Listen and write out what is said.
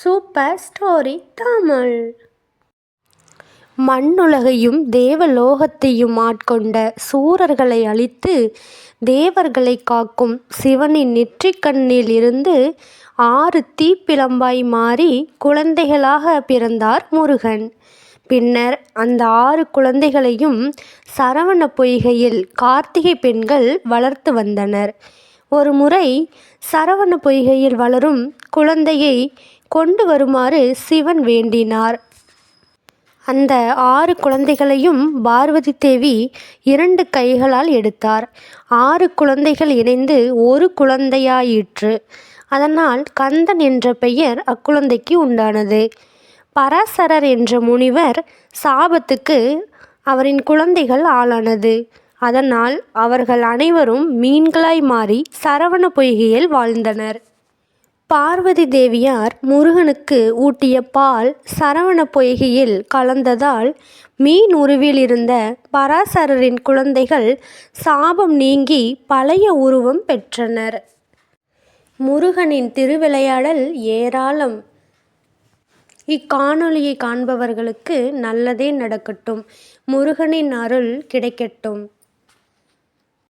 Super story Tamil. மண்ணுலகையும் தேவலோகத்தையும் ஆட்கொண்ட சூரர்களை அழித்து தேவர்களை காக்கும் சிவனின் நெற்றிக்கண்ணில் இருந்து 6 தீப்பிழம்பாய் மாறி குழந்தைகளாக பிறந்தார் முருகன். பின்னர் அந்த 6 குழந்தைகளையும் சரவண பொய்கையில் கார்த்திகை பெண்கள் வளர்த்து வந்தனர். ஒரு முறை சரவண பொய்கையில் வளரும் குழந்தையை கொண்டு வருமாறு சிவன் வேண்டினார். அந்த 6 குழந்தைகளையும் பார்வதி தேவி 2 கைகளால் எடுத்தார். 6 குழந்தைகள் இணைந்து ஒரு குழந்தையாயிற்று. அதனால் கந்தன் என்ற பெயர் அக்குழந்தைக்கு உண்டானது. பராசரர் என்ற முனிவர் சாபத்துக்கு அவரின் குழந்தைகள் ஆளானது. அதனால் அவர்கள் அனைவரும் மீன்களாய் மாறி சரவண பொய்கையில் வாழ்ந்தனர். பார்வதி தேவியார் முருகனுக்கு ஊட்டிய பால் சரவண பொய்கையில் கலந்ததால் மீன் உருவில் இருந்த பராசரரின் குழந்தைகள் சாபம் நீங்கி பழைய உருவம் பெற்றனர். முருகனின் திருவிளையாடல் ஏராளம். இக்காணொளியை காண்பவர்களுக்கு நல்லதே நடக்கட்டும். முருகனின் அருள் கிடைக்கட்டும்.